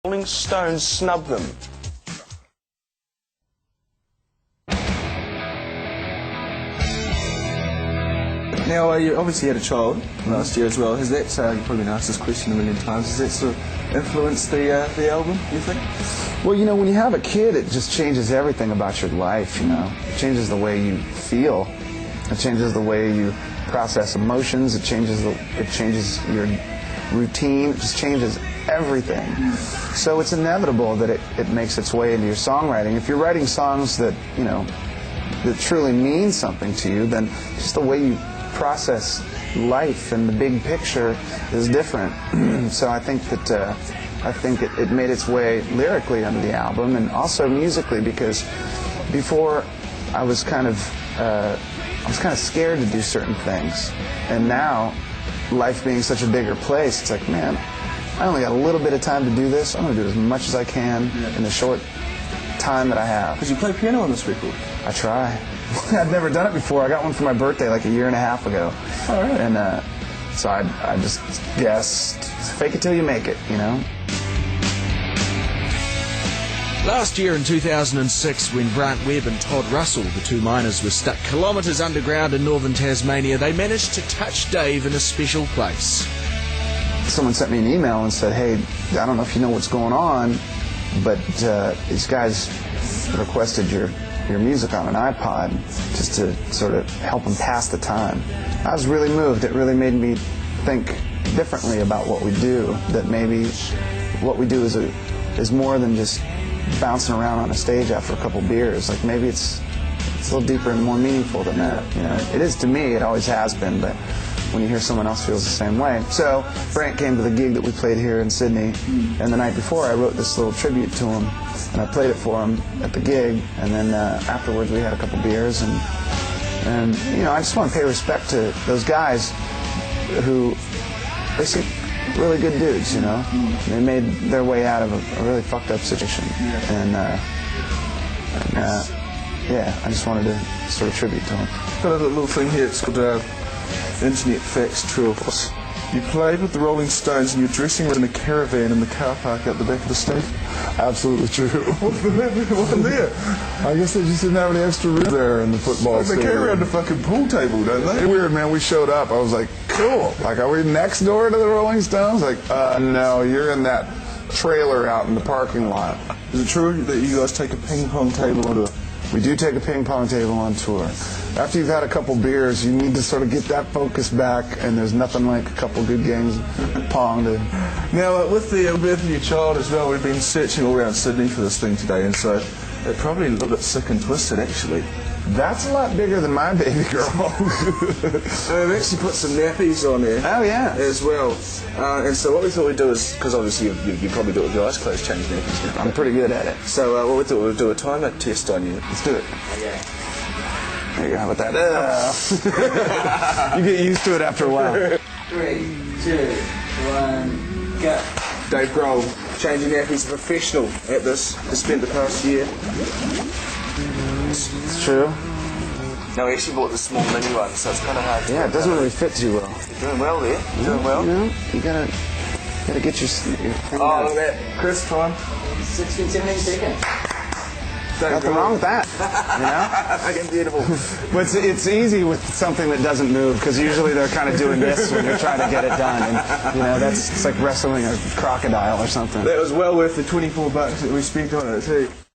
Rolling Stones snub them. Now, you obviously had a child last year as well. Has that, you've probably been asked this question a million times, has that sort of influenced the album, you think? Well, you know, when you have a kid, it just changes everything about your life, you know. It changes the way you feel. It changes the way you process emotions. It changes your routine. It just changes everything. So it's inevitable that it makes its way into your songwriting. If you're writing songs that, you know, that truly mean something to you, then just the way you process life and the big picture is different. So I think that it made its way lyrically onto the album, and also musically, because before I was kind of scared to do certain things, and now, life being such a bigger place, it's like, man, I only got a little bit of time to do this. I'm going to do as much as I can in the short time that I have. Because you play piano on this record. I try. I'd never done it before. I got one for my birthday like a year and a half ago. All right. And so I just guessed, fake it till you make it, you know? Last year in 2006, when Grant Webb and Todd Russell, the two miners, were stuck kilometres underground in northern Tasmania, they managed to touch Dave in a special place. Someone sent me an email and said, hey, I don't know if you know what's going on, but these guys requested your music on an iPod just to sort of help them pass the time. I was really moved. It really made me think differently about what we do, that maybe what we do is more than just bouncing around on a stage after a couple beers. Like, maybe it's a little deeper and more meaningful than that. You know, it is to me. It always has been. But when you hear someone else feels the same way. So Brant came to the gig that we played here in Sydney, and the night before I wrote this little tribute to him, and I played it for him at the gig. And then afterwards we had a couple beers, and you know, I just want to pay respect to those guys who, they seem really good dudes, you know. They made their way out of a really fucked up situation, and yeah, I just wanted to sort of tribute to them. Got a little thing here, it's called Internet Facts True or False. You played with the Rolling Stones and you're dressing in a caravan in the car park at the back of the stage. Absolutely true. What's in there? I guess they just didn't have any extra room there in the football stadium. They carry around the fucking pool table, don't they? Weird, man. We showed up. I was like, cool. Like, are we next door to the Rolling Stones? Like, no, you're in that trailer out in the parking lot. Is it true that you guys take a ping pong table on tour? We do take a ping pong table on tour. After you've had a couple beers, you need to sort of get that focus back, and there's nothing like a couple good games of pong to... Now, with the birth of your child as well, we've been searching all around Sydney for this thing today, and so it probably a little bit sick and twisted, actually. That's a lot bigger than my baby girl. I've actually put some nappies on there. Oh, yeah. As well. And so what we thought we'd do is, because obviously you probably do it with your eyes closed, change nappies. I'm pretty good at it. So what we thought we'd do a timer test on you. Let's do it. Okay. There you go. How about that? You get used to it after a while. 3, 2, 1, go. Dave Grohl, changing nappies, professional at this. Has spent the past year. It's true. No, we actually bought the small mini one, so it's kind of hard to... Yeah, it doesn't really fit too well. You're doing well there. You're doing well. You know, you gotta get your thing Oh, out. look at that. Chris, time. 16, 17 seconds. Nothing wrong with that, you know? Fucking beautiful. But it's easy with something that doesn't move, because usually they're kind of doing this when you're trying to get it done, and you know, it's like wrestling a crocodile or something. That was well worth the $24 that we spent on it too.